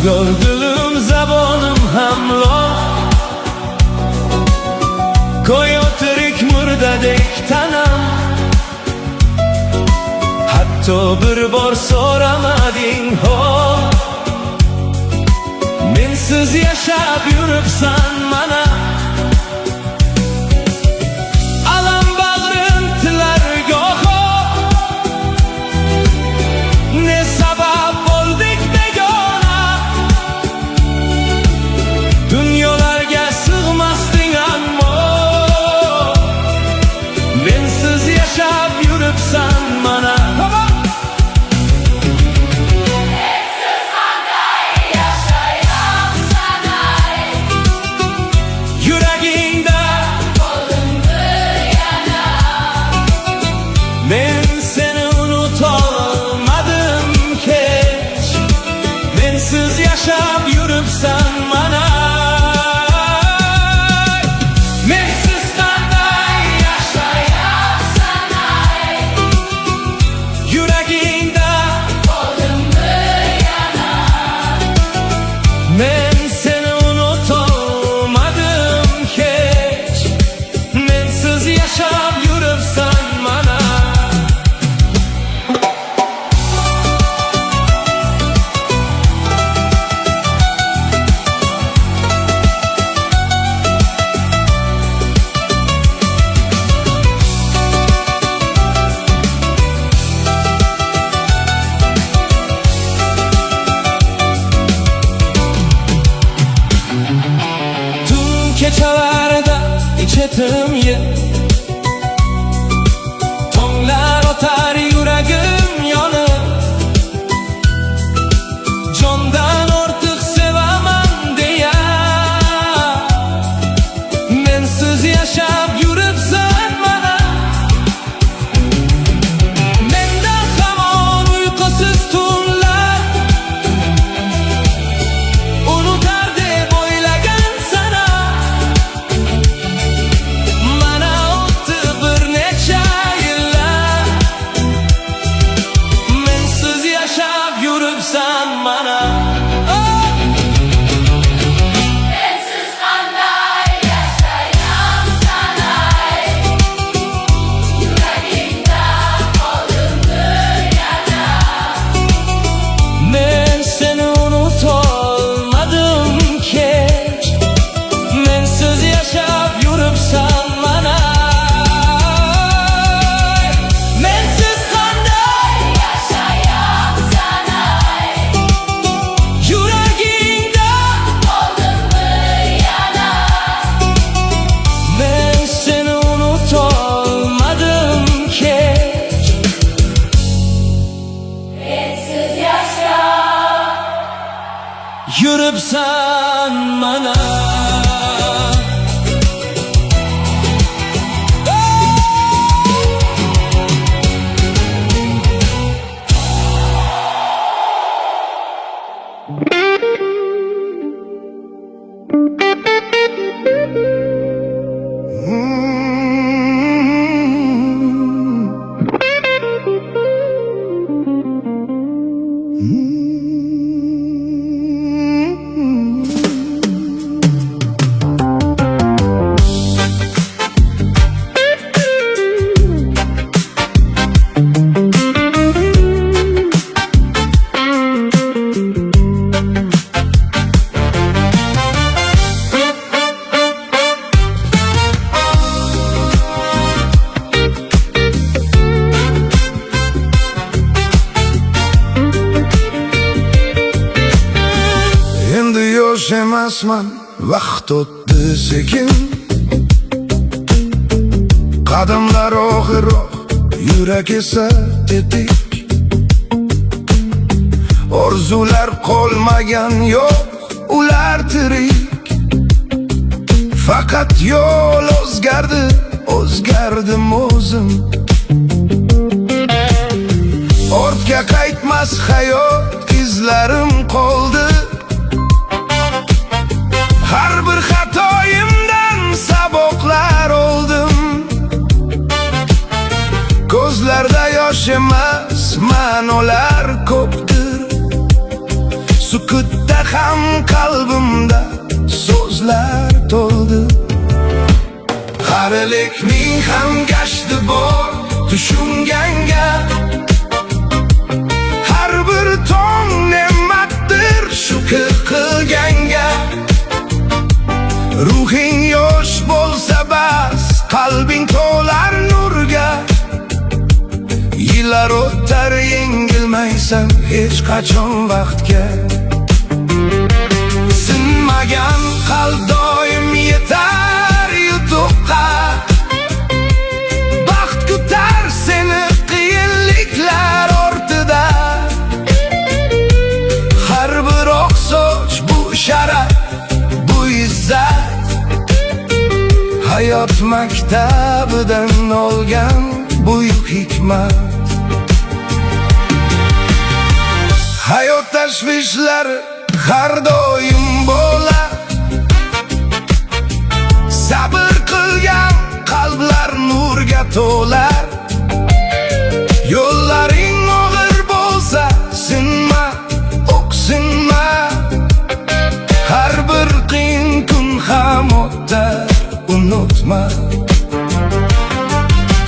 Gördüğüm zabanım hamlo Koy oturik murdadek tanam Hatto bir bor so'ramading ho Mensiz yashab yuribsan mana Alam bag'rin tilar goho Ne sabab bo'ldik begona Dunyolarga sig'masding ammo Mensiz yashab yuribsan mana Mensiz qanday yashayapsan ay Yuragingda Qoldim bir yana Men seni unutolmadim kech Mensiz yashab yuribsan mana Mensiz qanday yashayapsan ay yuragingda Qoldim bir yana Men seni unutolmadim kech Mensiz yashab yuribsan mana Tun kechalarda ichetim ye Tonglar o'tar yuragim yonib Jondan ortiq sevaman deya Mensiz yashab yuribsan mana Menda hamon uyqusiz tunlar Unutar deb o'ylagan sana Mana o'tdi bir necha yillar Mensiz yashab yuribsan mana Mensiz qanday yashayapsan ay Yuragingda qoldim bir yana Men seni unutolmadim kech Mensiz yashab yuribsan mana Mensiz qanday yashayapsan ay yuragingda Qoldim bir yana Men seni unutolmadim kech Mensiz yashab yuribsan mana yosh emasman, vaqt o'tdi sekin. Qadamlar og'irroq, yurak esa tetik. Orzular qolmagan yo'q, ular tirik. Faqat yo'l o'zgardi, o'zgardim o'zim. Ortga qaytmas hayot, izlarim qoldi. Har bir xatoyimdan saboqlar oldim. Ko'zlarda yosh emas, ma'nolar ko'pdir. Sukutda ham qalbimda so'zlar to'ldi. Qarilikning ham gashti bor tushunganga. Har bir tong ne'matdir shukr qilganga. Ruhing yosh bo'lsa bas, qalbing to'lar nurga. Yillar o'tar, yengilmaysan hech qachon vaqtga. Sinmagan qalb doim yetar yutuqqa. Baxt kutar seni qiyinliklar ortida. Har bir oq soch bu sharaf, bu izzat. Hayot maktabidan olgan buyuk hikmat. Hayot tashvishlari har doim bo'lar. Sabr qilgan qalblar nurga to'lar. Yo'llaring og'ir bo'lsa, sinma, o'ksinma. Har bir qiyin kun ham o'tar, unutma.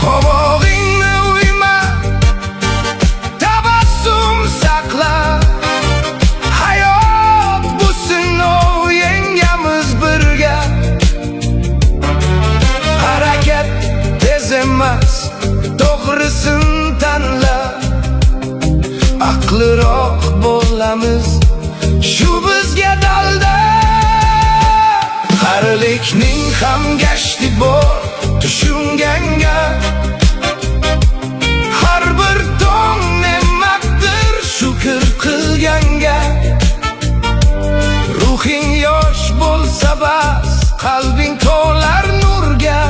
Qovog'ingni uyma, tabassum saqla. Hayot bu sinov, yengamiz birga. Harakat tez emas, to'g'risin tanla. Aqliroq bo'lamiz, shu bizga dalda. Qarilikning ham gashti bor tushunganga. Har bir tong ne'matdir shukr qilganga. Ruhing yosh bo'lsa bas, qalbing to'lar nurga.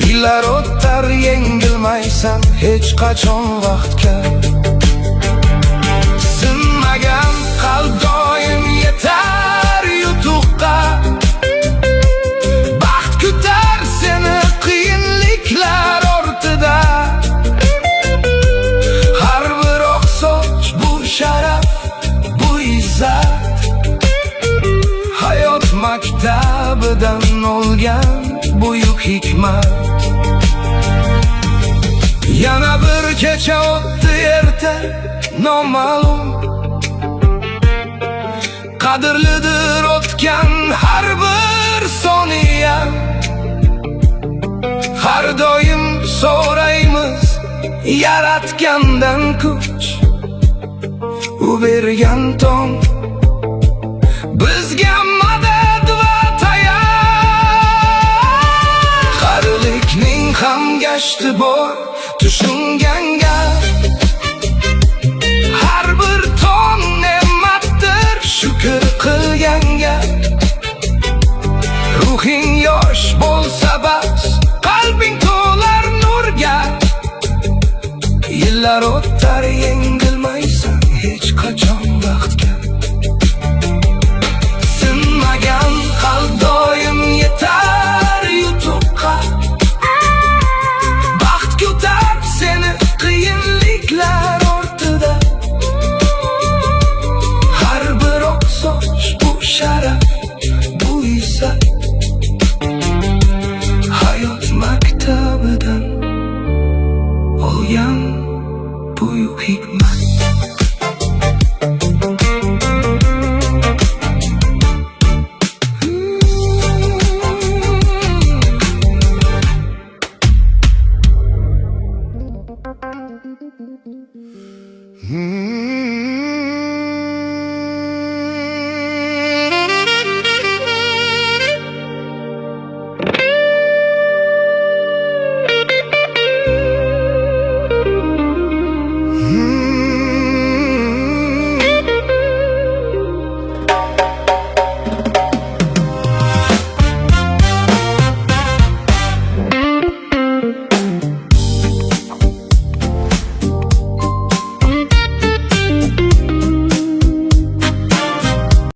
Yillar o'tar, yengilmaysan hech qachon vaqtga. Sinmagan qalb doim yetar yutuqqa. Baxt kutar seni qiyinliklar ortida. Har bir oq soch bu sharaf, bu izzat. Hayot maktabidan olgan buyuk hikmat. Yana bir kecha o'tdi erta noma'lum. Qadrlidir o'tgan har bir soniya. Har doim so'raymiz yaratgandan kuch. U bergan tong bizga madad va tayanch. Qarilikning ham gashti bor tushunganga. Har bir tong ne'matdir shukr qilganga. Ruhing yosh bo'lsa bas, qalbing to'lar nurga. Yillar o'tar, yengilmaysan hech qachon vaqtga.